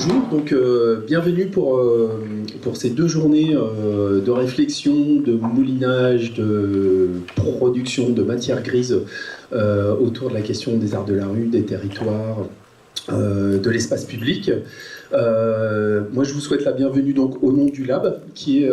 Bonjour, donc bienvenue pour ces 2 journées de réflexion, de moulinage, de production de matière grise autour de la question des arts de la rue, des territoires, de l'espace public. Moi, je vous souhaite la bienvenue donc au nom du Lab, qui est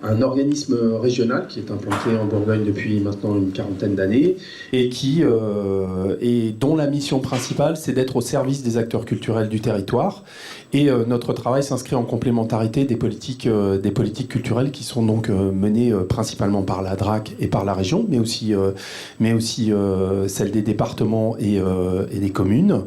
un organisme régional qui est implanté en Bourgogne depuis maintenant une 40aine d'années et dont la mission principale, c'est d'être au service des acteurs culturels du territoire. Et notre travail s'inscrit en complémentarité des politiques culturelles qui sont donc menées principalement par la DRAC et par la région, mais aussi celles des départements et des communes.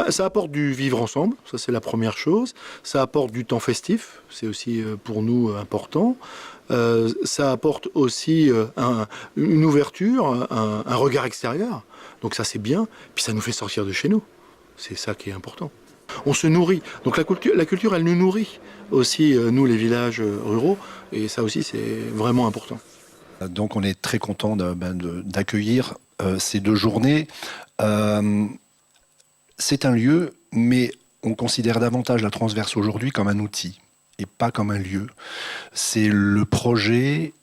Ça apporte du vivre ensemble, ça c'est la première chose. Ça apporte du temps festif, c'est aussi pour nous important. Ça apporte aussi une ouverture, un regard extérieur. Donc ça c'est bien, puis ça nous fait sortir de chez nous. C'est ça qui est important. On se nourrit. Donc la culture elle nous nourrit aussi, nous les villages ruraux, et ça aussi c'est vraiment important. Donc on est très content d'accueillir ces 2 journées. C'est un lieu, mais on considère davantage la transverse aujourd'hui comme un outil et pas comme un lieu. C'est le projet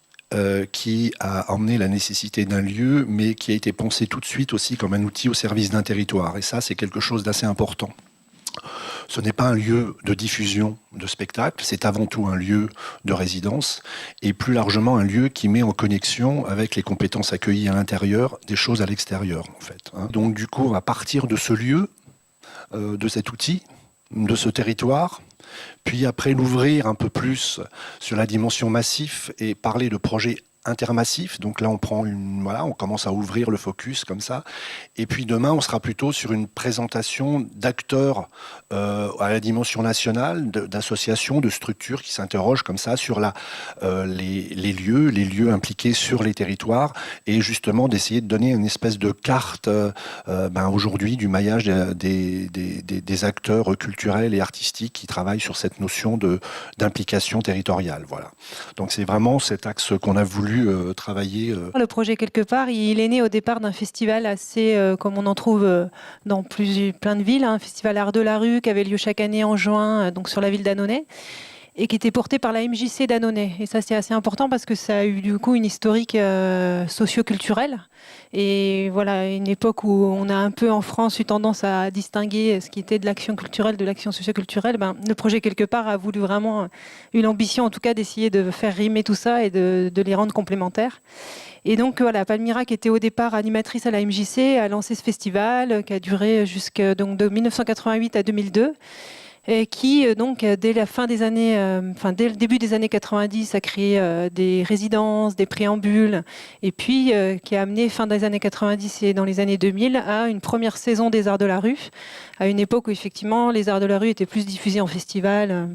qui a emmené la nécessité d'un lieu, mais qui a été pensé tout de suite aussi comme un outil au service d'un territoire. Et ça, c'est quelque chose d'assez important. Ce n'est pas un lieu de diffusion de spectacles, c'est avant tout un lieu de résidence et plus largement un lieu qui met en connexion avec les compétences accueillies à l'intérieur des choses à l'extérieur, en fait. Donc du coup, on va partir de ce lieu, de cet outil, de ce territoire, puis après l'ouvrir un peu plus sur la dimension massif et parler de projets intermassif, donc là on commence à ouvrir le focus comme ça, et puis demain on sera plutôt sur une présentation d'acteurs à la dimension nationale, d'associations, de structures qui s'interrogent comme ça sur les lieux impliqués sur les territoires, et justement d'essayer de donner une espèce de carte aujourd'hui du maillage des acteurs culturels et artistiques qui travaillent sur cette notion d'implication territoriale. Voilà. Donc c'est vraiment cet axe qu'on a voulu travailler. Le projet, quelque part, il est né au départ d'un festival assez, comme on en trouve dans plein de villes, un festival Art de la rue qui avait lieu chaque année en juin, donc sur la ville d'Annonay, et qui était porté par la MJC d'Annonay. Et ça, c'est assez important parce que ça a eu du coup une historique socio-culturelle. Et voilà, une époque où on a un peu en France eu tendance à distinguer ce qui était de l'action culturelle de l'action socio-culturelle. Le projet, quelque part, a voulu vraiment, eu l'ambition en tout cas d'essayer de faire rimer tout ça et de les rendre complémentaires. Et donc voilà, Palmira, qui était au départ animatrice à la MJC, a lancé ce festival qui a duré de 1988 à 2002. Et qui, donc, dès le début des années 90, a créé des résidences, des préambules, et puis qui a amené, fin des années 90 et dans les années 2000, à une première saison des Arts de la rue, à une époque où, effectivement, les Arts de la rue étaient plus diffusés en festival.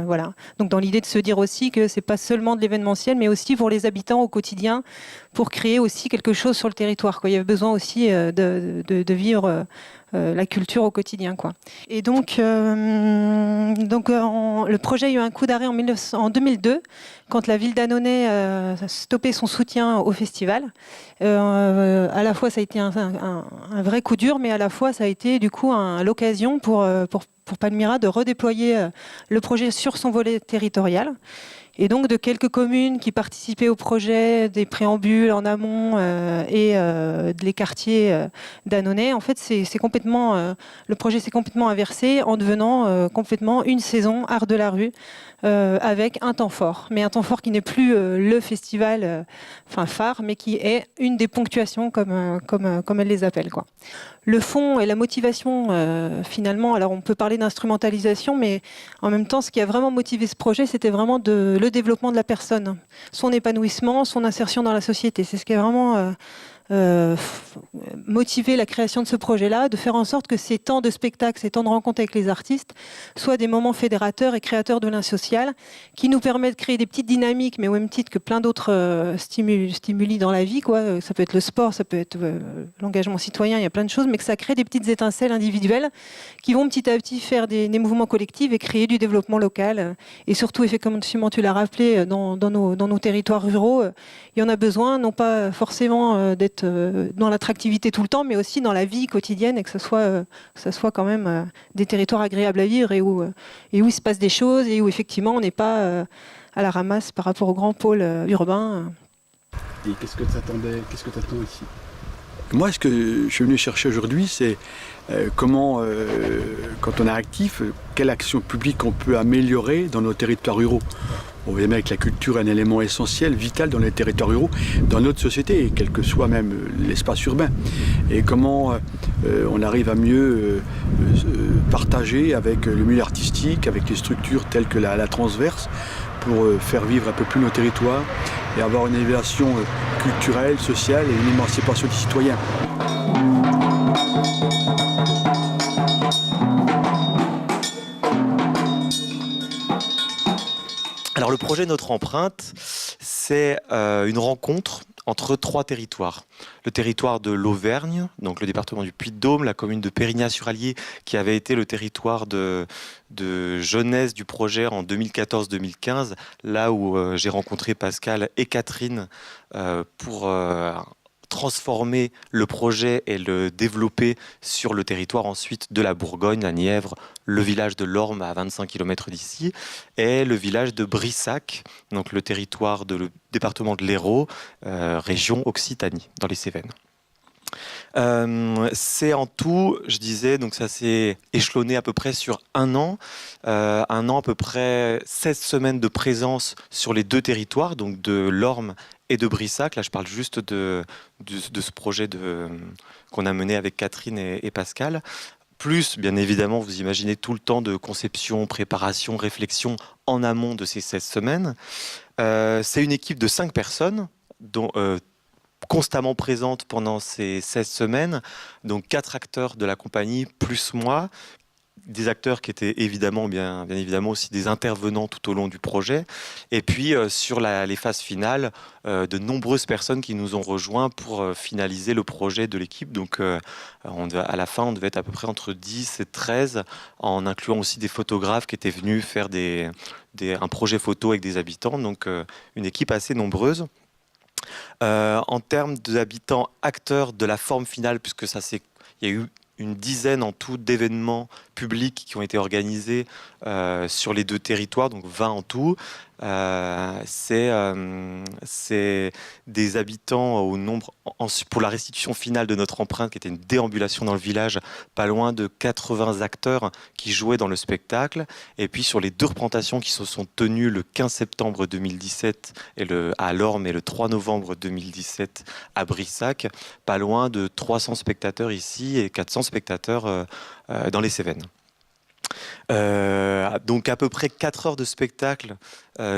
Voilà. Donc dans l'idée de se dire aussi que c'est pas seulement de l'événementiel, mais aussi pour les habitants au quotidien, pour créer aussi quelque chose sur le territoire, quoi. Il y avait besoin aussi de vivre la culture au quotidien, quoi. Et donc le projet a eu un coup d'arrêt en 2002, quand la ville d'Annonay a stoppé son soutien au festival. À la fois ça a été un vrai coup dur, mais à la fois ça a été du coup l'occasion pour Palmira de redéployer le projet sur son volet territorial. Et donc de quelques communes qui participaient au projet, des préambules en amont et les quartiers d'Annonay, en fait, le projet s'est complètement inversé en devenant complètement une saison Art de la rue avec un temps fort. Mais un temps fort qui n'est plus le festival phare, mais qui est une des ponctuations comme elle les appelle, quoi. Le fond et la motivation, finalement, alors on peut parler d'instrumentalisation, mais en même temps, ce qui a vraiment motivé ce projet, c'était vraiment le développement de la personne, son épanouissement, son insertion dans la société. C'est ce qui a vraiment motivé la création de ce projet-là, de faire en sorte que ces temps de spectacle, ces temps de rencontre avec les artistes, soient des moments fédérateurs et créateurs de lien social, qui nous permettent de créer des petites dynamiques, mais au même titre que plein d'autres stimuli dans la vie, quoi. Ça peut être le sport, ça peut être l'engagement citoyen, il y a plein de choses, mais que ça crée des petites étincelles individuelles qui vont petit à petit faire des mouvements collectifs et créer du développement local. Et surtout, effectivement, tu l'as rappelé, dans nos territoires ruraux, il y en a besoin, non pas forcément d'être être dans l'attractivité tout le temps, mais aussi dans la vie quotidienne, et que ce soit quand même des territoires agréables à vivre et où il se passe des choses et où effectivement on n'est pas à la ramasse par rapport aux grands pôles urbains. Et qu'est-ce que tu attends ici? Moi, ce que je suis venu chercher aujourd'hui, c'est comment, quand on est actif, quelle action publique on peut améliorer dans nos territoires ruraux. On voit bien que la culture est un élément essentiel, vital dans les territoires ruraux, dans notre société, quel que soit même l'espace urbain. Et comment on arrive à mieux partager avec le milieu artistique, avec les structures telles que la transverse, pour faire vivre un peu plus nos territoires et avoir une évaluation culturelle, sociale et une émancipation des citoyens. Alors le projet Notre Empreinte, c'est une rencontre entre 3 territoires. Le territoire de l'Auvergne, donc le département du Puy-de-Dôme, la commune de Pérignat-sur-Allier, qui avait été le territoire de jeunesse du projet en 2014-2015, là où j'ai rencontré Pascal et Catherine pour transformer le projet et le développer sur le territoire ensuite de la Bourgogne, la Nièvre, le village de Lorme à 25 km d'ici et le village de Brissac, donc le territoire le département de l'Hérault, région Occitanie, dans les Cévennes. C'est en tout, je disais, donc ça s'est échelonné à peu près sur un an à peu près 16 semaines de présence sur les 2 territoires, donc de Lorme et de Brissac. Là, je parle juste de ce projet qu'on a mené avec Catherine et Pascal. Plus, bien évidemment, vous imaginez tout le temps de conception, préparation, réflexion en amont de ces 16 semaines. C'est une équipe de 5 personnes, dont constamment présente pendant ces 16 semaines, donc 4 acteurs de la compagnie, plus moi, des acteurs qui étaient évidemment, bien évidemment aussi des intervenants tout au long du projet, et puis sur les phases finales, de nombreuses personnes qui nous ont rejoints pour finaliser le projet de l'équipe. Donc à la fin, on devait être à peu près entre 10 et 13, en incluant aussi des photographes qui étaient venus faire un projet photo avec des habitants, donc une équipe assez nombreuse. En termes d'habitants acteurs de la forme finale, puisque il y a eu une dizaine en tout d'événements publics qui ont été organisés sur les 2 territoires, donc 20 en tout. C'est des habitants au nombre, pour la restitution finale de Notre Empreinte, qui était une déambulation dans le village, pas loin de 80 acteurs qui jouaient dans le spectacle. Et puis sur les 2 représentations qui se sont tenues le 15 septembre 2017 à Lorme et le 3 novembre 2017 à Brissac, pas loin de 300 spectateurs ici et 400 spectateurs dans les Cévennes. Donc à peu près 4 heures de spectacle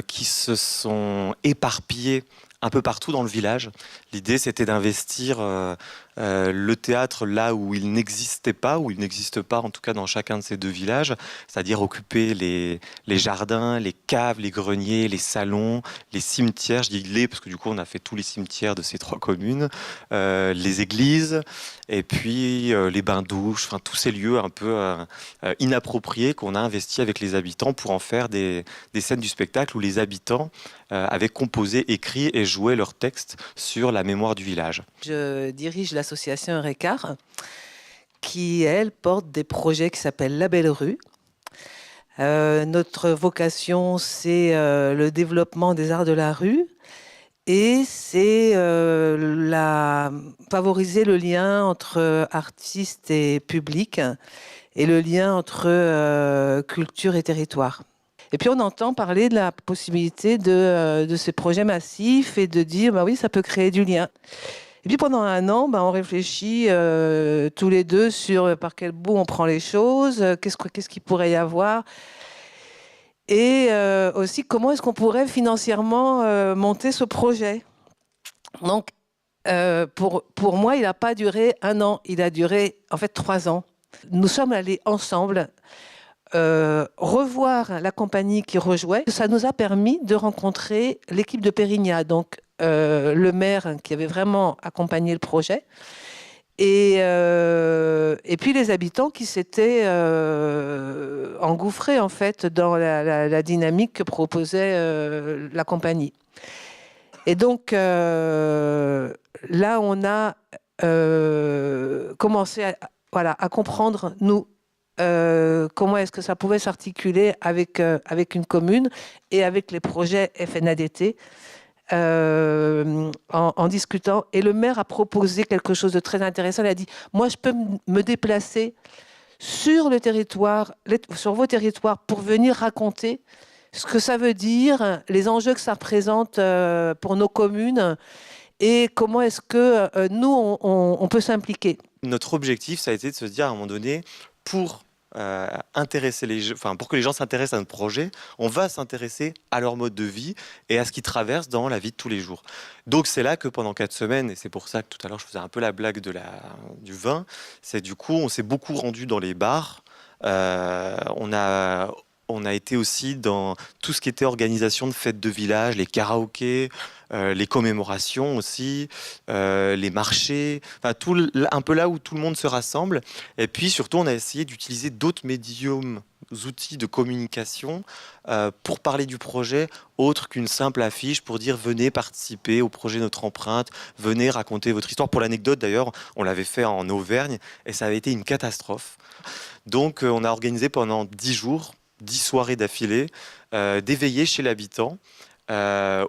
qui se sont éparpillés un peu partout dans le village. L'idée, c'était d'investir le théâtre là où il n'existait pas, où il n'existe pas en tout cas dans chacun de ces 2 villages, c'est-à-dire occuper les jardins, les caves, les greniers, les salons, les cimetières. Je dis les parce que du coup on a fait tous les cimetières de ces 3 communes, les églises, et puis les bains-douches, enfin tous ces lieux un peu inappropriés qu'on a investis avec les habitants pour en faire des scènes du spectacle où les habitants avaient composé, écrit et joué leurs textes sur la mémoire du village. Je dirige l'association Eurécar, qui, elle, porte des projets qui s'appellent La Belle Rue. Notre vocation, c'est le développement des arts de la rue et c'est favoriser le lien entre artistes et public et le lien entre culture et territoire. Et puis on entend parler de la possibilité de ces projets massifs et de dire bah oui, ça peut créer du lien. Et puis pendant un an, on réfléchit tous les 2 sur par quel bout on prend les choses, qu'est-ce qu'il pourrait y avoir, et aussi comment est-ce qu'on pourrait financièrement monter ce projet. Donc pour moi, il n'a pas duré 1 an, il a duré en fait 3 ans. Nous sommes allés ensemble revoir la compagnie qui rejouait. Ça nous a permis de rencontrer l'équipe de Pérignat, donc le maire qui avait vraiment accompagné le projet, et puis les habitants qui s'étaient engouffrés en fait dans la dynamique que proposait la compagnie. Et donc, là, on a commencé à comprendre, nous, comment est-ce que ça pouvait s'articuler avec une commune et avec les projets FNADT en discutant. Et le maire a proposé quelque chose de très intéressant. Il a dit, moi, je peux me déplacer sur le territoire, sur vos territoires, pour venir raconter ce que ça veut dire, les enjeux que ça représente pour nos communes et comment est-ce que nous, on peut s'impliquer. Notre objectif, ça a été de se dire à un moment donné, pour pour que les gens s'intéressent à notre projet, on va s'intéresser à leur mode de vie et à ce qu'ils traversent dans la vie de tous les jours. Donc c'est là que pendant 4 semaines, et c'est pour ça que tout à l'heure je faisais un peu la blague du vin, c'est du coup on s'est beaucoup rendu dans les bars, on a été aussi dans tout ce qui était organisation de fêtes de village, les karaokés, les commémorations aussi, les marchés, enfin un peu là où tout le monde se rassemble. Et puis surtout, on a essayé d'utiliser d'autres médiums, outils de communication pour parler du projet, autre qu'une simple affiche pour dire venez participer au projet Notre Empreinte, venez raconter votre histoire. Pour l'anecdote d'ailleurs, on l'avait fait en Auvergne et ça avait été une catastrophe. Donc on a organisé pendant 10 jours, 10 soirées d'affilée, des veillées chez l'habitant,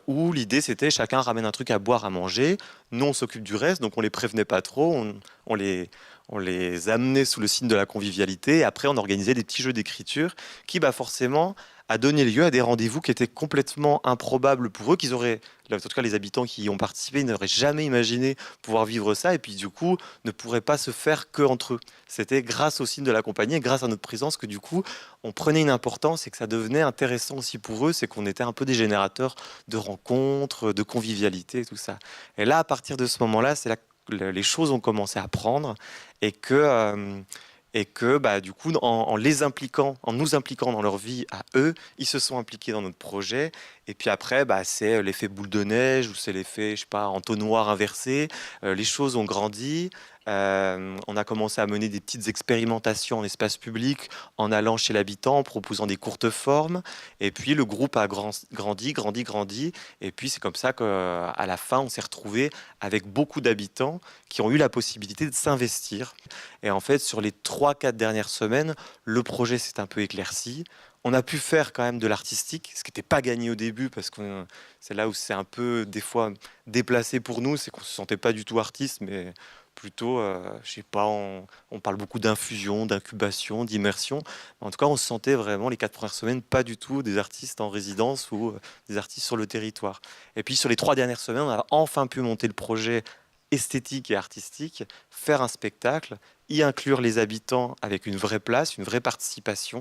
où l'idée c'était chacun ramène un truc à boire, à manger, nous on s'occupe du reste, donc on les prévenait pas trop, on les amenait sous le signe de la convivialité, et après on organisait des petits jeux d'écriture qui forcément a donné lieu à des rendez-vous qui étaient complètement improbables pour eux, en tout cas les habitants qui y ont participé n'auraient jamais imaginé pouvoir vivre ça, et puis du coup ne pourraient pas se faire que entre eux. C'était grâce au signe de la compagnie et grâce à notre présence que du coup on prenait une importance et que ça devenait intéressant aussi pour eux, c'est qu'on était un peu des générateurs de rencontres, de convivialité et tout ça. Et là, à partir de ce moment-là, c'est là que les choses ont commencé à prendre et que du coup, en nous impliquant dans leur vie à eux, ils se sont impliqués dans notre projet. Et puis après, c'est l'effet boule de neige ou c'est l'effet, je sais pas, entonnoir inversé. Les choses ont grandi. On a commencé à mener des petites expérimentations en espace public, en allant chez l'habitant, en proposant des courtes formes. Et puis le groupe a grandi. Et puis c'est comme ça qu'à la fin, on s'est retrouvé avec beaucoup d'habitants qui ont eu la possibilité de s'investir. Et en fait, sur les 3-4 dernières semaines, le projet s'est un peu éclairci. On a pu faire quand même de l'artistique, ce qui n'était pas gagné au début, parce que c'est là où c'est un peu, des fois, déplacé pour nous, c'est qu'on ne se sentait pas du tout artiste, mais plutôt, je sais pas, on parle beaucoup d'infusion, d'incubation, d'immersion. En tout cas, on se sentait vraiment, les 4 premières semaines, pas du tout des artistes en résidence ou des artistes sur le territoire. Et puis, sur les 3 dernières semaines, on a enfin pu monter le projet esthétique et artistique, faire un spectacle, y inclure les habitants avec une vraie place, une vraie participation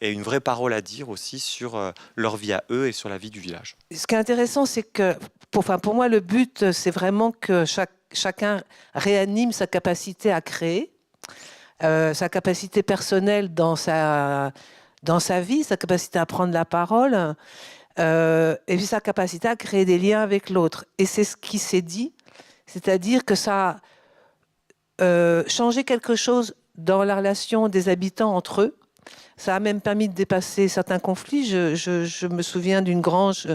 et une vraie parole à dire aussi sur leur vie à eux et sur la vie du village. Ce qui est intéressant, c'est que, pour moi, le but, c'est vraiment que chacun réanime sa capacité à créer, sa capacité personnelle dans sa vie, sa capacité à prendre la parole, et puis sa capacité à créer des liens avec l'autre. Et c'est ce qui s'est dit, c'est-à-dire que ça a changé quelque chose dans la relation des habitants entre eux. Ça a même permis de dépasser certains conflits. Je me souviens d'une grange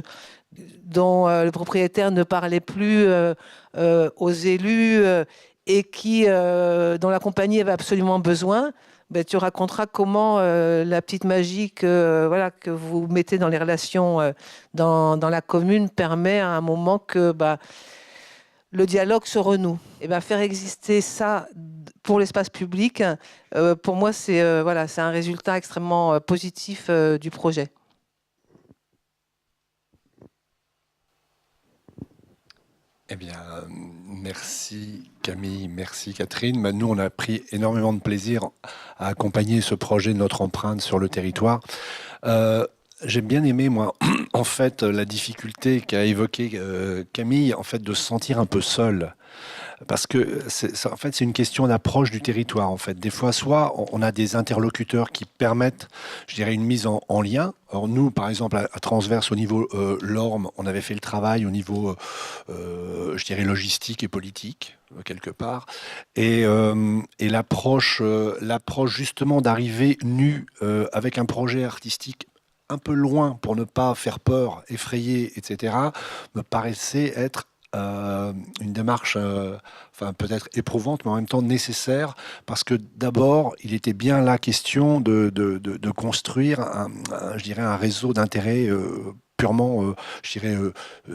dont le propriétaire ne parlait plus aux élus et dont la compagnie avait absolument besoin. Tu raconteras comment la petite magie que vous mettez dans les relations dans la commune permet à un moment que le dialogue se renoue. Et faire exister ça pour l'espace public, pour moi, c'est un résultat extrêmement positif du projet. Eh bien, merci Camille, merci Catherine. Nous, on a pris énormément de plaisir à accompagner ce projet Notre Empreinte sur le territoire. J'ai bien aimé, moi, en fait, la difficulté qu'a évoquée Camille, en fait, de se sentir un peu seul. Parce que c'est une question d'approche du territoire, en fait. Des fois, soit on a des interlocuteurs qui permettent, je dirais, une mise en lien. Or, nous, par exemple, à Transverse, au niveau Lorme, on avait fait le travail au niveau, je dirais, logistique et politique, quelque part. Et l'approche justement d'arriver nu avec un projet artistique un peu loin pour ne pas faire peur, effrayer, etc., me paraissait être une démarche peut-être éprouvante, mais en même temps nécessaire, parce que d'abord, il était bien la question de construire je dirais, un réseau d'intérêt purement,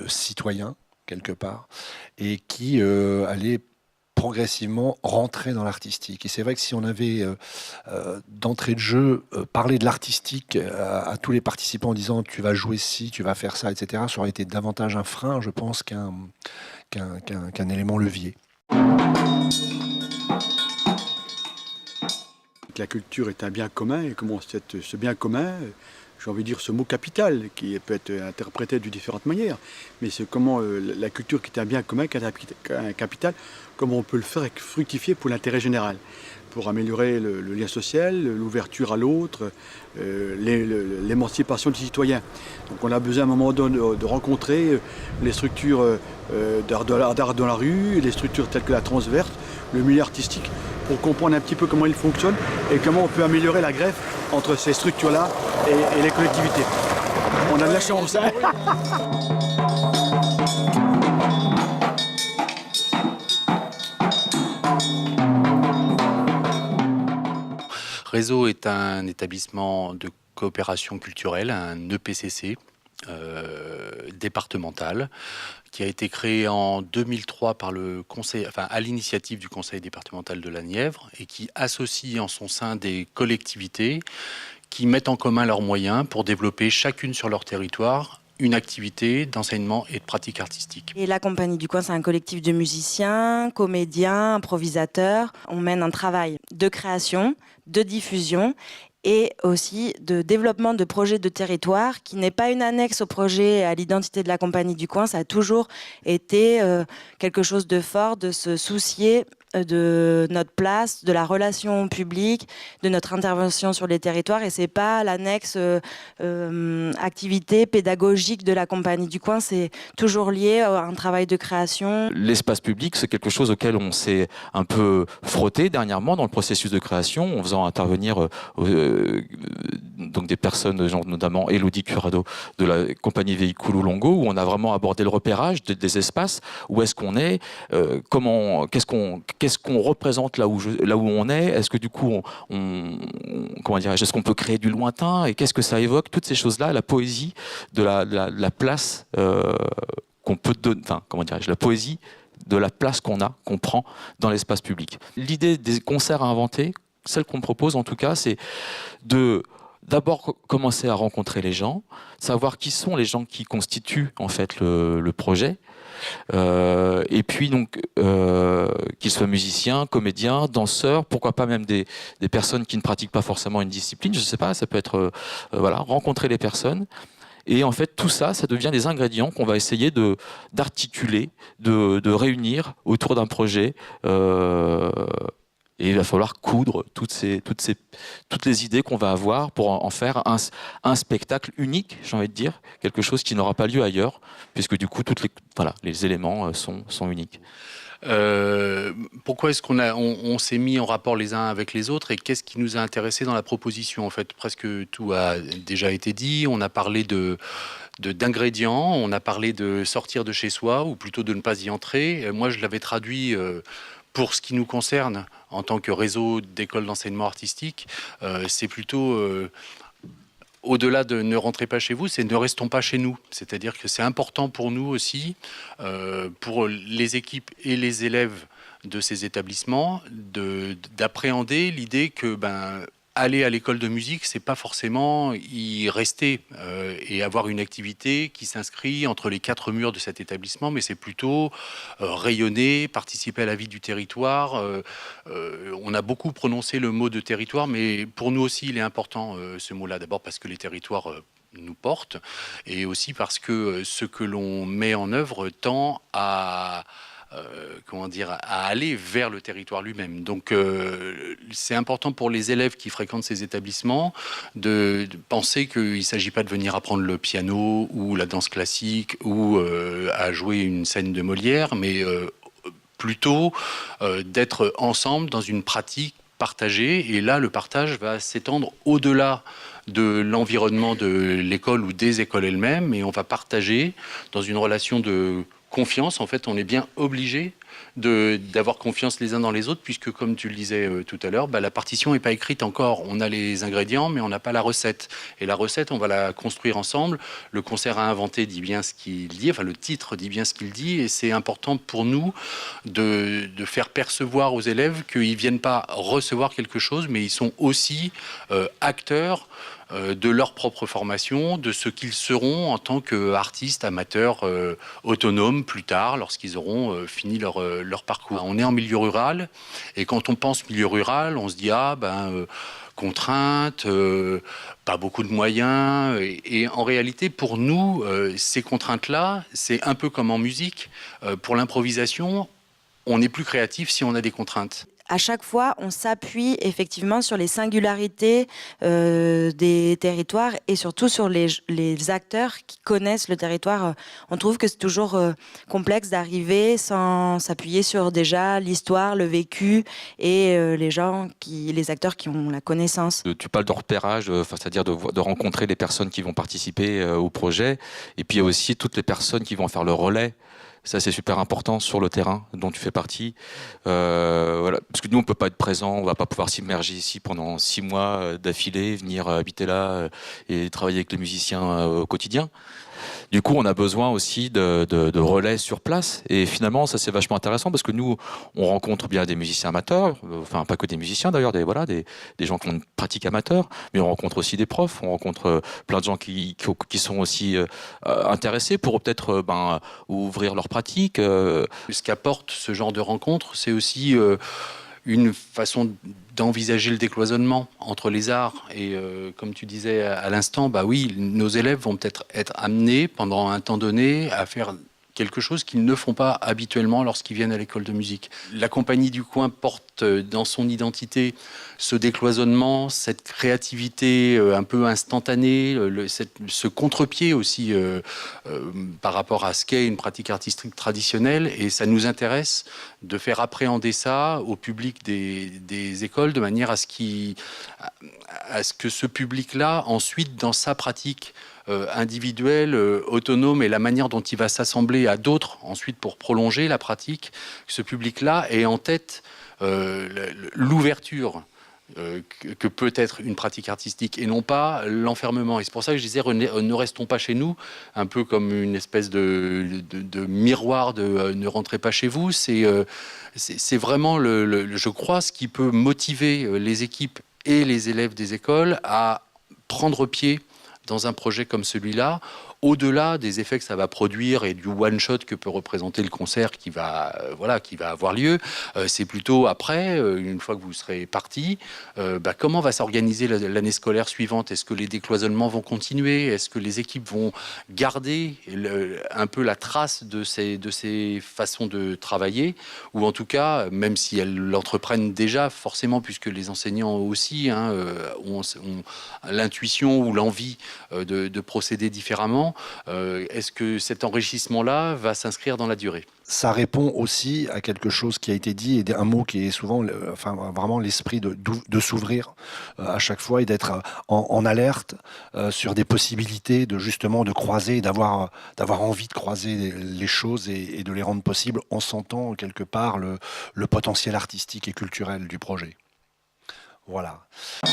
citoyen, quelque part, et qui allait progressivement rentrer dans l'artistique. Et c'est vrai que si on avait d'entrée de jeu parlé de l'artistique à tous les participants en disant tu vas jouer ci, tu vas faire ça, etc., ça aurait été davantage un frein, je pense, qu'un élément levier. La culture est un bien commun, et comment ce bien commun, j'ai envie de dire ce mot capital, qui peut être interprété de différentes manières, mais c'est comment la culture qui est un bien commun, qui est un capital, comment on peut le faire fructifier pour l'intérêt général, pour améliorer le lien social, l'ouverture à l'autre, l'émancipation du citoyen. Donc on a besoin à un moment donné de rencontrer les structures d'art dans la rue, les structures telles que la transverse, le milieu artistique, pour comprendre un petit peu comment il fonctionne et comment on peut améliorer la greffe entre ces structures-là et les collectivités. On a de la chance, hein. Réseau est un établissement de coopération culturelle, un EPCC départemental, qui a été créé en 2003 par le conseil, à l'initiative du conseil départemental de la Nièvre, et qui associe en son sein des collectivités qui mettent en commun leurs moyens pour développer chacune sur leur territoire une activité d'enseignement et de pratique artistique. Et la Compagnie du Coin, c'est un collectif de musiciens, comédiens, improvisateurs. On mène un travail de création, de diffusion et aussi de développement de projets de territoire qui n'est pas une annexe au projet et à l'identité de la Compagnie du Coin. Ça a toujours été quelque chose de fort, de se soucier de notre place, de la relation publique, de notre intervention sur les territoires, et c'est pas l'annexe activité pédagogique de la Compagnie du Coin, c'est toujours lié à un travail de création. L'espace public, c'est quelque chose auquel on s'est un peu frotté dernièrement dans le processus de création, en faisant intervenir donc des personnes, genre notamment Elodie Curado de la compagnie Véhicule Longo, où on a vraiment abordé le repérage des espaces, où est-ce qu'on est, qu'est-ce qu'on représente là où on est, est-ce que du coup comment dirais-je, est-ce qu'on peut créer du lointain, et qu'est-ce que ça évoque, toutes ces choses-là, la poésie de la place qu'on peut donner, comment dirais-je, la poésie de la place qu'on prend dans l'espace public. L'idée des concerts à inventer, celle qu'on propose en tout cas, c'est d'abord commencer à rencontrer les gens, savoir qui sont les gens qui constituent en fait le projet, et puis donc qu'ils soient musiciens, comédiens, danseurs, pourquoi pas même des personnes qui ne pratiquent pas forcément une discipline, je sais pas, ça peut être rencontrer les personnes. Et en fait, tout ça, ça devient des ingrédients qu'on va essayer d'articuler, de réunir autour d'un projet. Et il va falloir coudre toutes les idées qu'on va avoir pour en faire un spectacle unique, j'ai envie de dire, quelque chose qui n'aura pas lieu ailleurs, puisque du coup, les éléments sont uniques. Pourquoi est-ce qu'on s'est mis en rapport les uns avec les autres, et qu'est-ce qui nous a intéressé dans la proposition? En fait, presque tout a déjà été dit. On a parlé d'ingrédients, on a parlé de sortir de chez soi, ou plutôt de ne pas y entrer. Moi, je l'avais traduit pour ce qui nous concerne en tant que réseau d'écoles d'enseignement artistique. C'est plutôt au-delà de ne rentrez pas chez vous, c'est ne restons pas chez nous. C'est-à-dire que c'est important pour nous aussi, pour les équipes et les élèves de ces établissements, d'appréhender l'idée que aller à l'école de musique, c'est pas forcément y rester et avoir une activité qui s'inscrit entre les quatre murs de cet établissement, mais c'est plutôt rayonner, participer à la vie du territoire. On a beaucoup prononcé le mot de territoire, mais pour nous aussi, il est important ce mot-là. D'abord parce que les territoires nous portent, et aussi parce que ce que l'on met en œuvre tend à aller vers le territoire lui-même. Donc c'est important pour les élèves qui fréquentent ces établissements de penser qu'il ne s'agit pas de venir apprendre le piano ou la danse classique ou à jouer une scène de Molière, mais plutôt d'être ensemble dans une pratique partager. Et là, le partage va s'étendre au-delà de l'environnement de l'école ou des écoles elles-mêmes. Et on va partager dans une relation de confiance. En fait, on est bien obligé d'avoir confiance les uns dans les autres, puisque, comme tu le disais tout à l'heure, la partition n'est pas écrite encore. On a les ingrédients, mais on n'a pas la recette. Et la recette, on va la construire ensemble. Le concert à inventer dit bien ce qu'il dit, enfin le titre dit bien ce qu'il dit, et c'est important pour nous de faire percevoir aux élèves qu'ils ne viennent pas recevoir quelque chose, mais ils sont aussi acteurs de leur propre formation, de ce qu'ils seront en tant qu'artistes, amateurs, autonomes plus tard, lorsqu'ils auront fini leur parcours. On est en milieu rural, et quand on pense milieu rural, on se dit contraintes, pas beaucoup de moyens, et en réalité pour nous, ces contraintes-là, c'est un peu comme en musique, pour l'improvisation, on est plus créatif si on a des contraintes. À chaque fois, on s'appuie effectivement sur les singularités des territoires et surtout sur les acteurs qui connaissent le territoire. On trouve que c'est toujours complexe d'arriver sans s'appuyer sur déjà l'histoire, le vécu et les acteurs qui ont la connaissance. Tu parles de repérage, c'est-à-dire de rencontrer les personnes qui vont participer au projet, et puis aussi toutes les personnes qui vont faire le relais. Ça, c'est super important sur le terrain dont tu fais partie. Voilà. Parce que nous, on ne peut pas être présent, on ne va pas pouvoir s'immerger ici pendant 6 mois d'affilée, venir habiter là et travailler avec les musiciens au quotidien. Du coup, on a besoin aussi de relais sur place. Et finalement, ça, c'est vachement intéressant parce que nous, on rencontre bien des musiciens amateurs, enfin, pas que des musiciens d'ailleurs, des gens qui ont une pratique amateur, mais on rencontre aussi des profs, on rencontre plein de gens qui sont aussi intéressés pour peut-être ouvrir leur pratique. Ce qu'apporte ce genre de rencontre, c'est aussi une façon d'envisager le décloisonnement entre les arts. Et comme tu disais à l'instant, oui, nos élèves vont peut-être être amenés pendant un temps donné à faire quelque chose qu'ils ne font pas habituellement lorsqu'ils viennent à l'école de musique. La compagnie du coin porte dans son identité ce décloisonnement, cette créativité un peu instantanée, ce contre-pied aussi par rapport à ce qu'est une pratique artistique traditionnelle. Et ça nous intéresse de faire appréhender ça au public des écoles de manière à ce que ce public-là, ensuite, dans sa pratique individuelle, autonome, et la manière dont il va s'assembler à d'autres ensuite pour prolonger la pratique, ce public-là ait en tête l'ouverture que peut être une pratique artistique et non pas l'enfermement. Et c'est pour ça que je disais, ne restons pas chez nous, un peu comme une espèce de miroir de ne rentrez pas chez vous. C'est vraiment, je crois, ce qui peut motiver les équipes et les élèves des écoles à prendre pied dans un projet comme celui-là, au-delà des effets que ça va produire et du one-shot que peut représenter le concert qui va avoir lieu, c'est plutôt après, une fois que vous serez parti, comment va s'organiser l'année scolaire suivante? Est-ce que les décloisonnements vont continuer? Est-ce que les équipes vont garder un peu la trace de ces façons de travailler? Ou en tout cas, même si elles l'entreprennent déjà, forcément, puisque les enseignants aussi ont l'intuition ou l'envie de procéder différemment, est-ce que cet enrichissement-là va s'inscrire dans la durée? Ça répond aussi à quelque chose qui a été dit, et un mot qui est souvent, vraiment l'esprit de s'ouvrir à chaque fois et d'être en alerte sur des possibilités de croiser, d'avoir envie de croiser les choses et de les rendre possibles en sentant quelque part le potentiel artistique et culturel du projet. Voilà. Oui.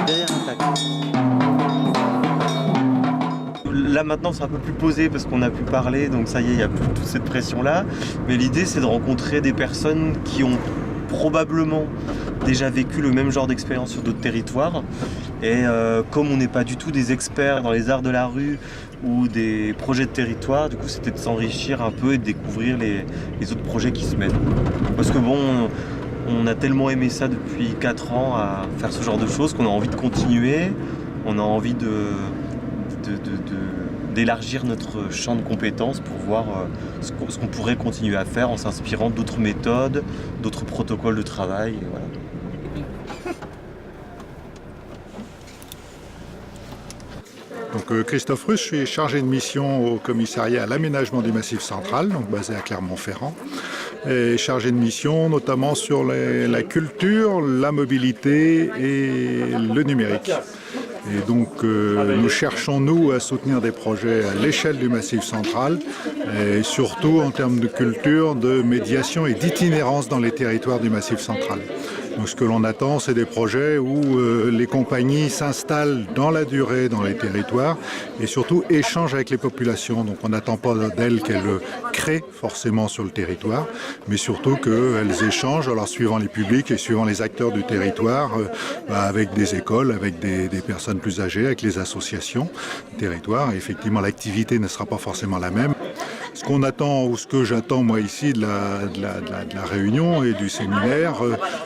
Derrière un tac. Là maintenant c'est un peu plus posé parce qu'on a pu parler, donc ça y est, il n'y a plus toute cette pression-là. Mais l'idée c'est de rencontrer des personnes qui ont probablement déjà vécu le même genre d'expérience sur d'autres territoires. Et comme on n'est pas du tout des experts dans les arts de la rue ou des projets de territoire, du coup c'était de s'enrichir un peu et de découvrir les autres projets qui se mènent. Parce que bon, on a tellement aimé ça depuis 4 ans à faire ce genre de choses qu'on a envie de continuer, on a envie d'élargir notre champ de compétences pour voir ce qu'on pourrait continuer à faire en s'inspirant d'autres méthodes, d'autres protocoles de travail. Et voilà. Donc Donc Christophe Russe, je suis chargé de mission au commissariat à l'aménagement du Massif central, donc basé à Clermont-Ferrand, et chargé de mission notamment sur la culture, la mobilité et le numérique. Et donc nous cherchons, nous, à soutenir des projets à l'échelle du Massif central, et surtout en termes de culture, de médiation et d'itinérance dans les territoires du Massif central. Donc ce que l'on attend, c'est des projets où les compagnies s'installent dans la durée dans les territoires et surtout échangent avec les populations. Donc on n'attend pas d'elles qu'elles créent forcément sur le territoire, mais surtout qu'elles échangent, alors suivant les publics et suivant les acteurs du territoire, avec des écoles, avec des personnes plus âgées, avec les associations du territoire. Et effectivement, l'activité ne sera pas forcément la même. Ce qu'on attend, ou ce que j'attends moi ici de la réunion et du séminaire,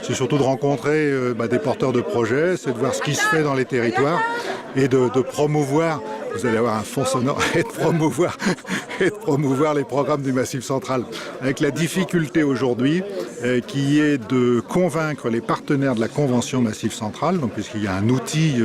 c'est surtout de rencontrer des porteurs de projets, c'est de voir ce qui se fait dans les territoires et de promouvoir, vous allez avoir un fond sonore, et de promouvoir les programmes du Massif central. Avec la difficulté aujourd'hui qui est de convaincre les partenaires de la Convention Massif central, donc puisqu'il y a un outil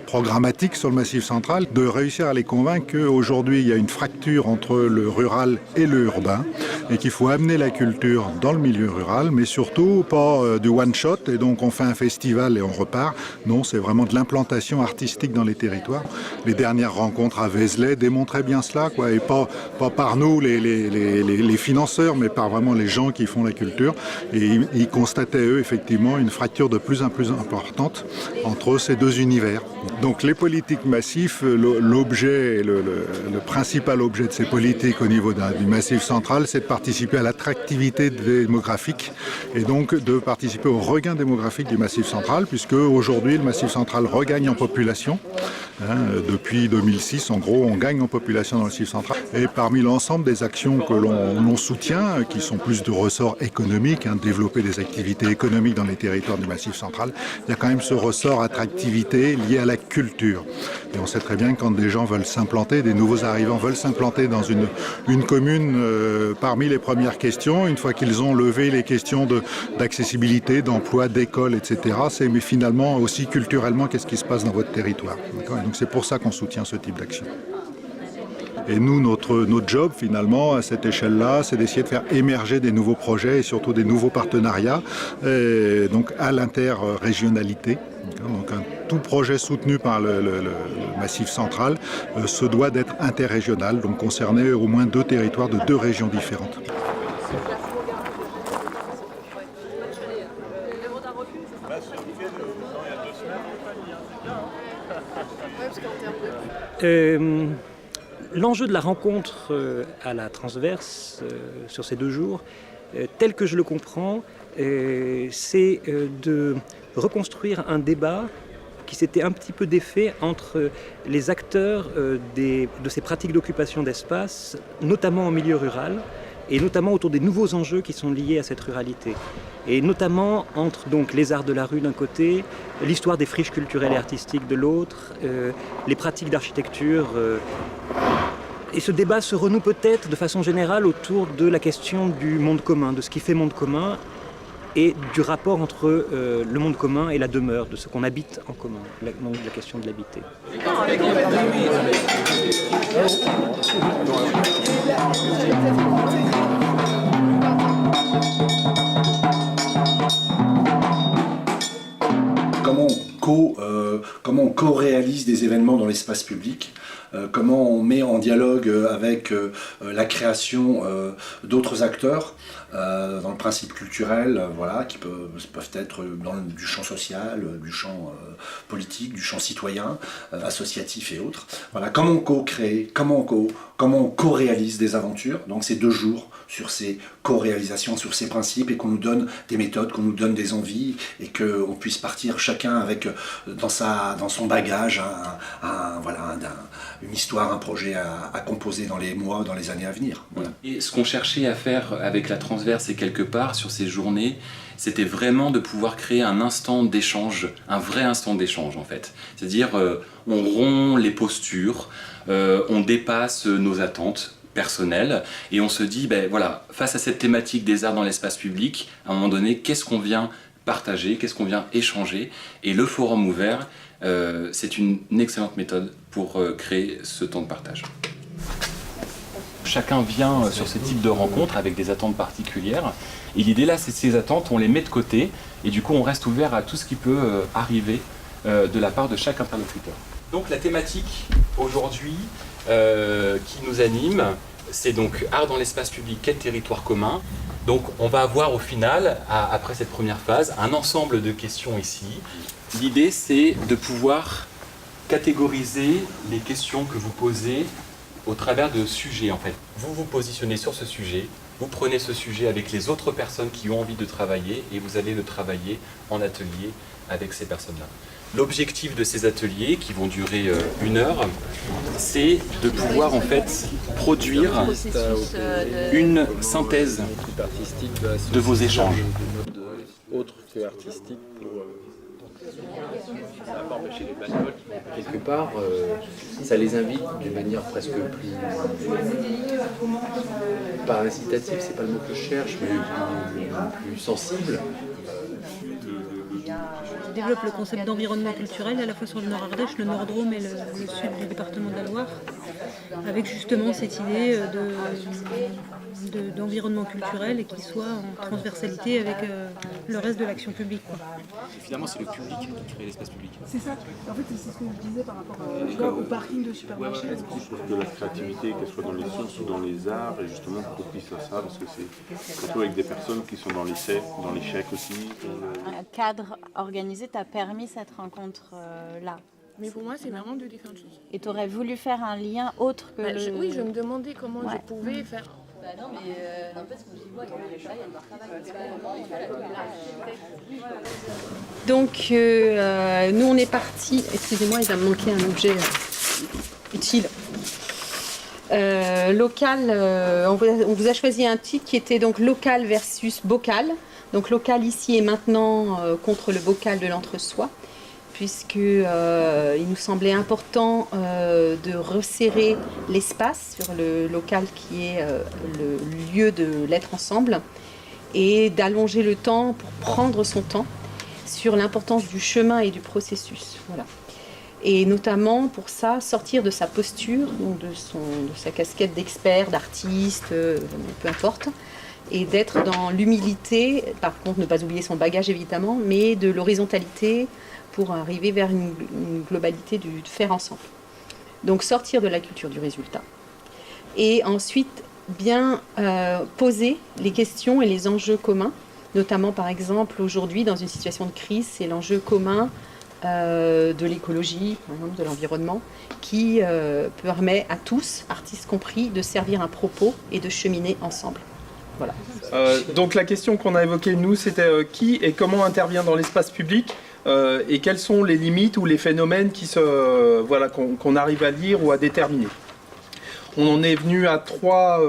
programmatique sur le Massif central, de réussir à les convaincre qu'aujourd'hui il y a une fracture entre le rural et le urbain et qu'il faut amener la culture dans le milieu rural, mais surtout pas du one-shot et donc on fait un festival et on repart. Non, c'est vraiment de l'implantation artistique dans les territoires. Les dernières rencontres à Vézelay démontraient bien cela, quoi, et pas par nous les financeurs, mais par vraiment les gens qui font la culture. Et ils constataient, eux, effectivement, une fracture de plus en plus importante entre ces deux univers. Donc les politiques massifs, l'objet, le principal objet de ces politiques au niveau du Massif central, c'est de participer à l'attractivité démographique et donc de participer au regain démographique du Massif central, puisque aujourd'hui le Massif central regagne en population. Depuis 2006, en gros, on gagne en population dans le Massif central. Et parmi l'ensemble des actions que l'on soutient, qui sont plus de ressort économique, développer des activités économiques dans les territoires du Massif central, il y a quand même ce ressort attractivité lié à la culture. Et on sait très bien que quand des gens veulent s'implanter, des nouveaux arrivants veulent s'implanter dans une commune, parmi les premières questions, une fois qu'ils ont levé les questions d'accessibilité, d'emploi, d'école, etc., c'est mais finalement aussi culturellement qu'est-ce qui se passe dans votre territoire. Et donc c'est pour ça qu'on soutient ce type d'action. Et nous, notre job, finalement, à cette échelle-là, c'est d'essayer de faire émerger des nouveaux projets et surtout des nouveaux partenariats, donc à l'interrégionalité. Donc tout projet soutenu par le Massif central se doit d'être interrégional, donc concerner au moins 2 territoires de 2 régions différentes. L'enjeu de la rencontre à la transverse sur ces 2 jours, tel que je le comprends, c'est de reconstruire un débat qui s'était un petit peu défait entre les acteurs de ces pratiques d'occupation d'espace, notamment en milieu rural, et notamment autour des nouveaux enjeux qui sont liés à cette ruralité. Et notamment entre donc, les arts de la rue d'un côté, l'histoire des friches culturelles et artistiques de l'autre, les pratiques d'architecture. Et ce débat se renoue peut-être de façon générale autour de la question du monde commun, de ce qui fait monde commun, et du rapport entre le monde commun et la demeure, de ce qu'on habite en commun, donc la question de l'habiter. Comment on co-réalise des événements dans l'espace public, comment on met en dialogue avec la création d'autres acteurs dans le principe culturel, voilà, qui peuvent être du champ social, du champ politique, du champ citoyen, associatif et autres. Voilà, comment on co-crée, comment on co-réalise des aventures, donc ces 2 jours sur ces co-réalisations, sur ces principes, et qu'on nous donne des méthodes, qu'on nous donne des envies, et qu'on puisse partir chacun avec dans son bagage une histoire, un projet à composer dans les mois, dans les années à venir. Voilà. Et ce qu'on cherchait à faire avec la transverse et quelque part sur ces journées, c'était vraiment de pouvoir créer un instant d'échange, un vrai instant d'échange en fait. C'est-à-dire on rompt les postures, on dépasse nos attentes personnelles et on se dit, ben voilà, face à cette thématique des arts dans l'espace public, à un moment donné, qu'est-ce qu'on vient partager, qu'est-ce qu'on vient échanger, et le forum ouvert c'est une excellente méthode pour créer ce temps de partage. Chacun vient sur ce type de rencontre avec des attentes particulières. Et l'idée là, c'est ces attentes, on les met de côté et du coup on reste ouvert à tout ce qui peut arriver de la part de chaque interlocuteur. Donc la thématique aujourd'hui qui nous anime, c'est donc art dans l'espace public, quel territoire commun. Donc on va avoir au final, après cette première phase, un ensemble de questions ici. L'idée c'est de pouvoir catégoriser les questions que vous posez au travers de sujets en fait. Vous vous positionnez sur ce sujet, vous prenez ce sujet avec les autres personnes qui ont envie de travailler et vous allez le travailler en atelier avec ces personnes-là. L'objectif de ces ateliers, qui vont durer 1 heure, c'est de pouvoir en fait produire une synthèse de vos échanges. Autre que artistique pour... Ça n'a pas empêché les bénévoles qui, quelque part, ça les invite d'une manière presque plus... pas incitative, c'est pas le mot que je cherche, mais plus sensible. Je développe le concept d'environnement culturel à la fois sur le Nord-Ardèche, le Nord-Drôme et le sud du département de la Loire, avec justement cette idée d'environnement culturel et qui soit en transversalité avec le reste de l'action publique. Et finalement, c'est le public qui crée l'espace public. C'est ça. En fait, c'est ce que je disais par rapport au parking de supermarché. Est-ce qu'il faut que la créativité, qu'elle soit dans les sciences ou dans les arts, est justement propice à ça, parce que c'est surtout avec des personnes qui sont dans l'essai, dans l'échec aussi. Un cadre organisé t'a permis cette rencontre-là. Mais pour moi, c'est vraiment deux différentes choses. Et tu aurais voulu faire un lien autre que... Oui, je me demandais comment je pouvais faire... non, mais n'empêche que j'y vois, il y a un travail. Donc, nous, on est partis... Excusez-moi, il va me manquer un objet utile. Local, on vous a choisi un titre qui était donc local versus bocal. Donc local ici et maintenant contre le bocal de l'entre-soi, puisque il nous semblait important de resserrer l'espace sur le local qui est le lieu de l'être ensemble et d'allonger le temps pour prendre son temps sur l'importance du chemin et du processus. Voilà. Et notamment pour ça, sortir de sa posture, donc de sa casquette d'expert, d'artiste, peu importe, et d'être dans l'humilité, par contre ne pas oublier son bagage évidemment, mais de l'horizontalité pour arriver vers une globalité du faire ensemble. Donc sortir de la culture du résultat. Et ensuite bien poser les questions et les enjeux communs, notamment par exemple aujourd'hui dans une situation de crise, c'est l'enjeu commun de l'écologie, par exemple, de l'environnement, qui permet à tous, artistes compris, de servir un propos et de cheminer ensemble. Voilà. Donc la question qu'on a évoquée nous, c'était qui et comment intervient dans l'espace public et quelles sont les limites ou les phénomènes qui qu'on arrive à lire ou à déterminer. On en est venu à trois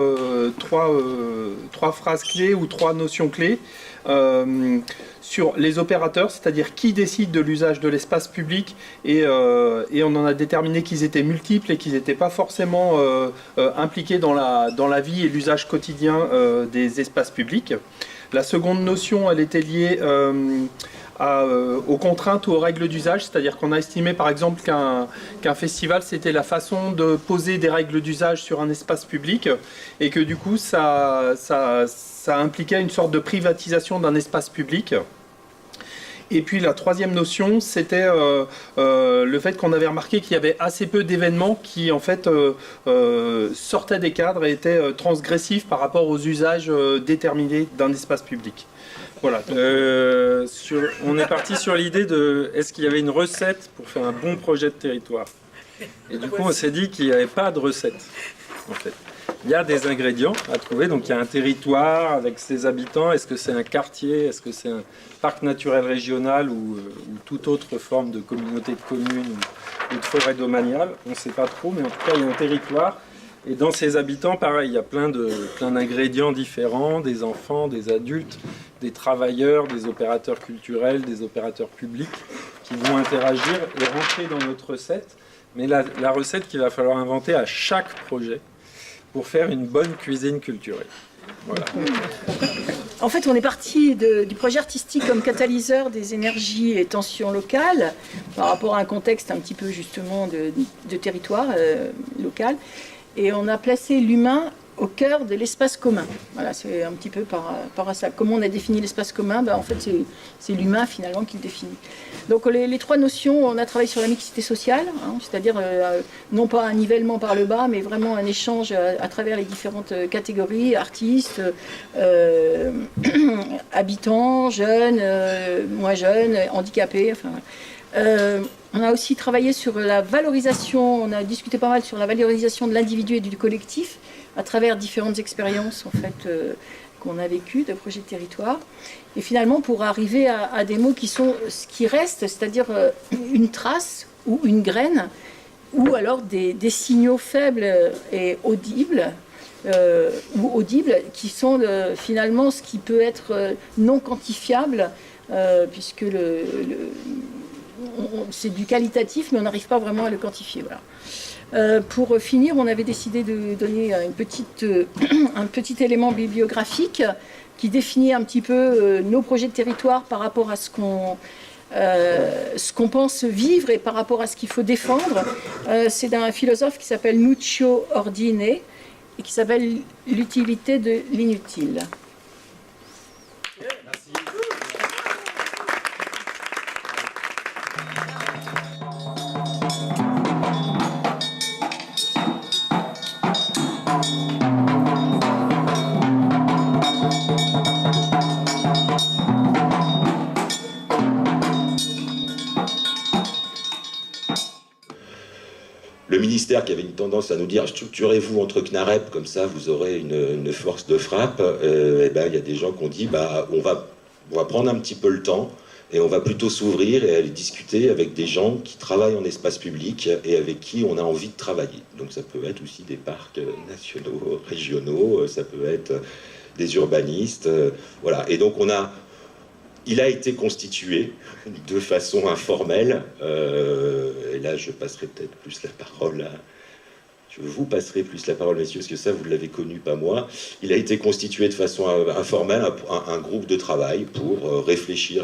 phrases clés ou 3 notions clés sur les opérateurs, c'est-à-dire qui décide de l'usage de l'espace public et on en a déterminé qu'ils étaient multiples et qu'ils n'étaient pas forcément impliqués dans la vie et l'usage quotidien des espaces publics. La seconde notion, elle était liée aux contraintes ou aux règles d'usage, c'est-à-dire qu'on a estimé par exemple qu'un festival c'était la façon de poser des règles d'usage sur un espace public et que du coup ça impliquait une sorte de privatisation d'un espace public. Et puis la troisième notion, c'était le fait qu'on avait remarqué qu'il y avait assez peu d'événements qui en fait sortaient des cadres et étaient transgressifs par rapport aux usages déterminés d'un espace public. Voilà. On est parti sur l'idée de est-ce qu'il y avait une recette pour faire un bon projet de territoire. Et du coup, on s'est dit qu'il n'y avait pas de recette, en fait. Il y a des ingrédients à trouver, donc il y a un territoire avec ses habitants, est-ce que c'est un quartier, est-ce que c'est un parc naturel régional ou toute autre forme de communauté de communes ou de forêt domaniale, on ne sait pas trop, mais en tout cas il y a un territoire, et dans ces habitants, pareil, il y a plein d'ingrédients différents, des enfants, des adultes, des travailleurs, des opérateurs culturels, des opérateurs publics, qui vont interagir et rentrer dans notre recette, mais la recette qu'il va falloir inventer à chaque projet, pour faire une bonne cuisine culturelle. Voilà. En fait, on est parti du projet artistique comme catalyseur des énergies et tensions locales par rapport à un contexte un petit peu justement de territoire local. Et on a placé l'humain au cœur de l'espace commun. Voilà, c'est un petit peu par rapport à ça. Comment on a défini l'espace commun? En fait, c'est l'humain finalement qui le définit. Donc les trois notions, on a travaillé sur la mixité sociale, c'est-à-dire non pas un nivellement par le bas, mais vraiment un échange à travers les différentes catégories, artistes, habitants, jeunes, moins jeunes, handicapés, enfin... on a aussi travaillé sur la valorisation, on a discuté pas mal sur la valorisation de l'individu et du collectif à travers différentes expériences en fait, qu'on a vécues de projets de territoire. Et finalement, pour arriver à des mots qui sont ce qui reste, c'est-à-dire une trace ou une graine, ou alors des signaux faibles et audibles, qui sont finalement ce qui peut être non quantifiable, puisque c'est du qualitatif, mais on n'arrive pas vraiment à le quantifier. Voilà. Pour finir, on avait décidé de donner un petit élément bibliographique qui définit un petit peu nos projets de territoire par rapport à ce qu'on pense vivre et par rapport à ce qu'il faut défendre. C'est d'un philosophe qui s'appelle Nuccio Ordine et qui s'appelle L'utilité de l'inutile. Le ministère qui avait une tendance à nous dire structurez-vous entre CNAREP, comme ça vous aurez une force de frappe, il y a des gens qui ont dit on va prendre un petit peu le temps et on va plutôt s'ouvrir et aller discuter avec des gens qui travaillent en espace public et avec qui on a envie de travailler. Donc ça peut être aussi des parcs nationaux, régionaux, ça peut être des urbanistes, voilà. Et donc il a été constitué de façon informelle, et là je passerai peut-être plus la parole je vous passerai plus la parole, messieurs, parce que ça vous l'avez connu, pas moi. Il a été constitué de façon informelle un groupe de travail pour réfléchir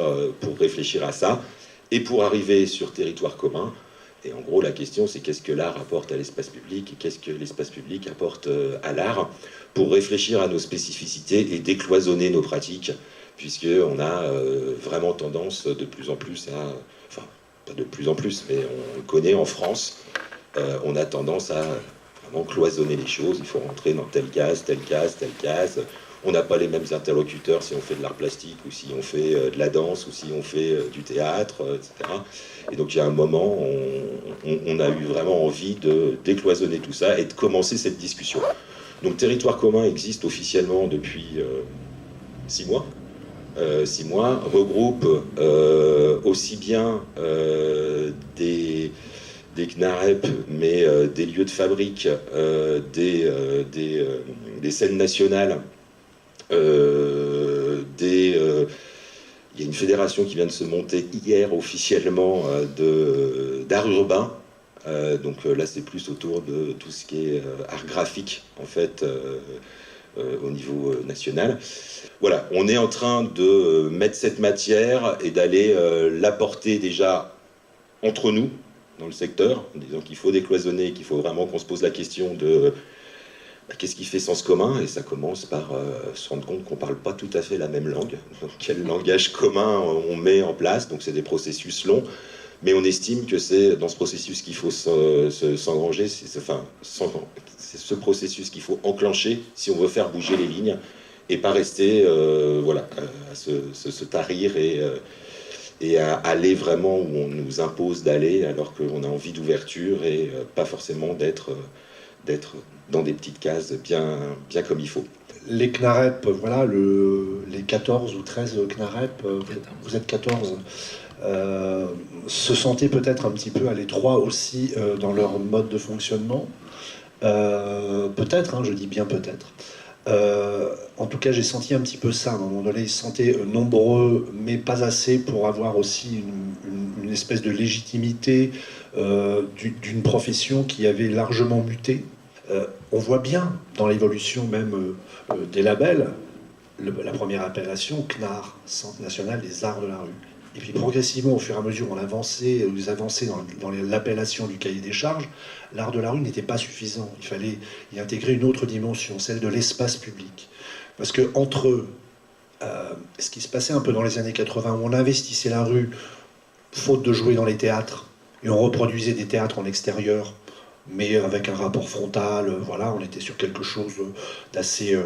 à ça, et pour arriver sur territoire commun. Et en gros la question c'est qu'est-ce que l'art apporte à l'espace public, et qu'est-ce que l'espace public apporte à l'art, pour réfléchir à nos spécificités et décloisonner nos pratiques, puisqu'on a vraiment tendance de plus en plus à... Enfin, pas de plus en plus, mais on le connaît en France, on a tendance à vraiment cloisonner les choses. Il faut rentrer dans telle case, telle case, telle case. On n'a pas les mêmes interlocuteurs si on fait de l'art plastique, ou si on fait de la danse, ou si on fait du théâtre, etc. Et donc il y a un moment, on a eu vraiment envie de décloisonner tout ça et de commencer cette discussion. Donc Territoire commun existe officiellement depuis 6 mois. 6 mois, regroupe aussi bien des CNAREP, mais des lieux de fabrique, des scènes nationales, il y a une fédération qui vient de se monter hier officiellement d'art urbain. Donc là c'est plus autour de tout ce qui est art graphique en fait, au niveau national. Voilà, on est en train de mettre cette matière et d'aller l'apporter déjà entre nous, dans le secteur, en disant qu'il faut décloisonner, qu'il faut vraiment qu'on se pose la question de qu'est-ce qui fait sens commun, et ça commence par se rendre compte qu'on ne parle pas tout à fait la même langue. Donc, quel langage commun on met en place, donc c'est des processus longs, mais on estime que c'est dans ce processus qu'il faut s'engranger, c'est ce processus qu'il faut enclencher si on veut faire bouger les lignes, et pas rester à se tarir et à aller vraiment où on nous impose d'aller, alors qu'on a envie d'ouverture et pas forcément d'être dans des petites cases bien comme il faut. Les CNAREP, voilà, les 14 ou 13 CNAREP, vous êtes 14, se sentaient peut-être un petit peu à l'étroit aussi dans leur mode de fonctionnement. Peut-être, je dis bien peut-être. En tout cas, j'ai senti un petit peu ça. À un moment donné, ils se sentaient nombreux, mais pas assez pour avoir aussi une espèce de légitimité d'une profession qui avait largement muté. On voit bien dans l'évolution même des labels, la première appellation, CNAR, Centre National des Arts de la Rue. Et puis progressivement, au fur et à mesure, on avançait dans l'appellation du cahier des charges, l'art de la rue n'était pas suffisant. Il fallait y intégrer une autre dimension, celle de l'espace public. Parce que entre ce qui se passait un peu dans les années 80, où on investissait la rue, faute de jouer dans les théâtres, et on reproduisait des théâtres en extérieur, mais avec un rapport frontal, voilà, on était sur quelque chose d'assez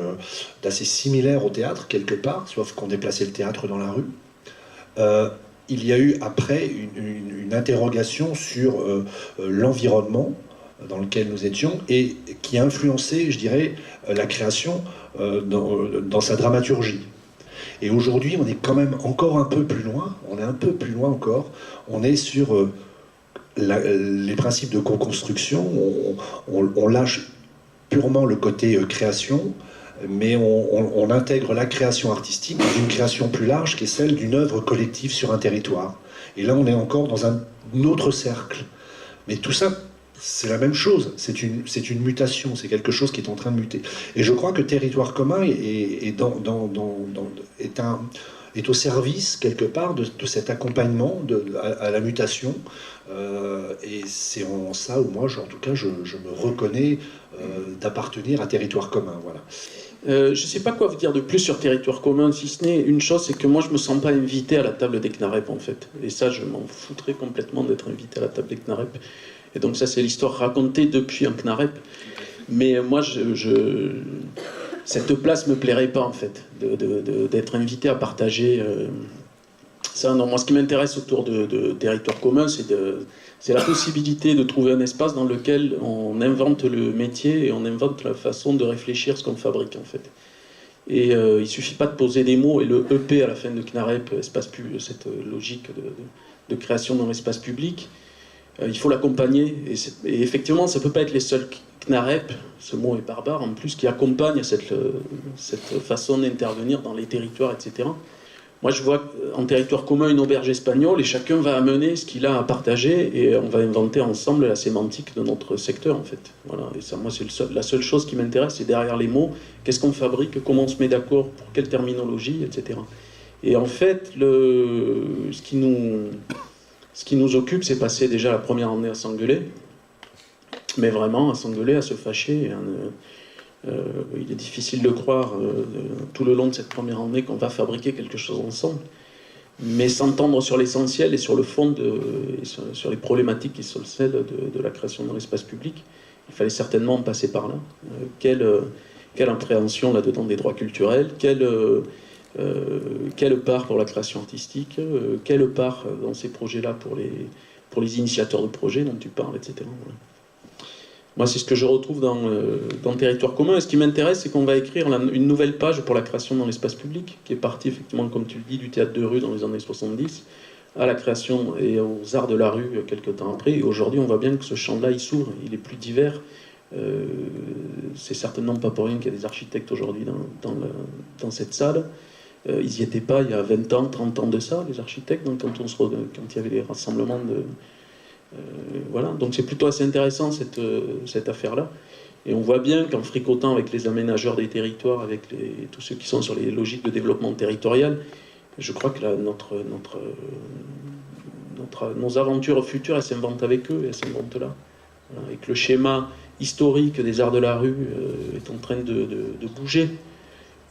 similaire au théâtre, quelque part, sauf qu'on déplaçait le théâtre dans la rue. Il y a eu après une interrogation sur l'environnement dans lequel nous étions et qui a influencé, je dirais, la création dans sa dramaturgie. Et aujourd'hui, on est quand même encore un peu plus loin, on est sur les principes de co-construction, on lâche purement le côté création, mais on intègre la création artistique dans une création plus large qui est celle d'une œuvre collective sur un territoire. Et là, on est encore dans un autre cercle. Mais tout ça, c'est la même chose. C'est une mutation, c'est quelque chose qui est en train de muter. Et je crois que Territoire commun est au service, quelque part, de cet accompagnement à la mutation. Et c'est en ça où moi, en tout cas, je me reconnais d'appartenir à Territoire commun. Voilà. Je ne sais pas quoi vous dire de plus sur Territoire commun, si ce n'est une chose, c'est que moi je me sens pas invité à la table des CNAREP en fait. Et ça, je m'en foutrais complètement d'être invité à la table des CNAREP. Et donc ça, c'est l'histoire racontée depuis un CNAREP. Mais moi, cette place me plairait pas en fait, d'être invité à partager ça. Non, moi ce qui m'intéresse autour de Territoire commun, c'est la possibilité de trouver un espace dans lequel on invente le métier et on invente la façon de réfléchir ce qu'on fabrique en fait. Et il suffit pas de poser des mots, et le EP à la fin de CNAREP, cette logique de création dans l'espace public, il faut l'accompagner. Et effectivement, ça peut pas être les seuls CNAREP, ce mot est barbare en plus, qui accompagnent cette façon d'intervenir dans les territoires, etc. Moi, je vois en Territoire commun une auberge espagnole et chacun va amener ce qu'il a à partager et on va inventer ensemble la sémantique de notre secteur, en fait. Voilà. Et ça, moi, c'est la seule chose qui m'intéresse, c'est derrière les mots, qu'est-ce qu'on fabrique, comment on se met d'accord, pour quelle terminologie, etc. Et en fait, ce qui nous occupe, c'est passer déjà la première année à s'engueuler, mais vraiment à s'engueuler, à se fâcher. Il est difficile de croire tout le long de cette première année qu'on va fabriquer quelque chose ensemble, mais s'entendre sur l'essentiel et sur le fond, sur les problématiques qui sont celles de la création dans l'espace public. Il fallait certainement passer par là. Quelle appréhension là-dedans des droits culturels, quelle part pour la création artistique, quelle part dans ces projets-là pour les initiateurs de projets dont tu parles, etc. Voilà. Moi, c'est ce que je retrouve dans Territoire commun. Et ce qui m'intéresse, c'est qu'on va écrire une nouvelle page pour la création dans l'espace public, qui est partie, effectivement, comme tu le dis, du théâtre de rue dans les années 70, à la création et aux arts de la rue quelques temps après. Et aujourd'hui, on voit bien que ce champ-là, il s'ouvre, il est plus divers. C'est certainement pas pour rien qu'il y a des architectes aujourd'hui dans cette salle. Ils n'y étaient pas il y a 20 ans, 30 ans de ça, les architectes, donc quand il y avait les rassemblements voilà, donc c'est plutôt assez intéressant cette affaire-là. Et on voit bien qu'en fricotant avec les aménageurs des territoires, avec tous ceux qui sont sur les logiques de développement territorial, je crois que nos aventures futures, elles s'inventent avec eux, et elles s'inventent là. Voilà, et que le schéma historique des arts de la rue est en train de bouger.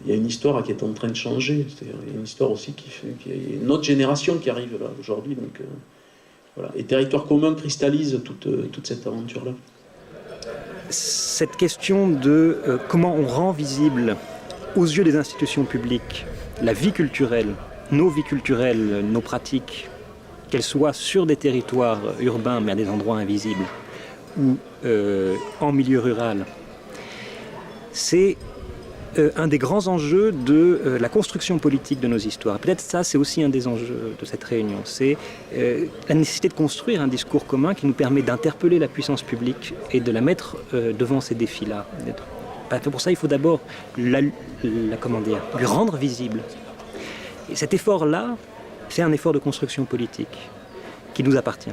Il y a une histoire qui est en train de changer. Il y a une histoire aussi qui est une autre génération qui arrive là aujourd'hui. Donc, voilà. Et Territoire commun cristallise toute cette aventure-là. Cette question de comment on rend visible aux yeux des institutions publiques la vie culturelle, nos vies culturelles, nos pratiques, qu'elles soient sur des territoires urbains mais à des endroits invisibles ou en milieu rural, c'est un des grands enjeux de la construction politique de nos histoires. Peut-être ça, c'est aussi un des enjeux de cette réunion. C'est la nécessité de construire un discours commun qui nous permet d'interpeller la puissance publique et de la mettre devant ces défis-là. Pour ça, il faut d'abord lui rendre visible. Et cet effort-là, c'est un effort de construction politique qui nous appartient.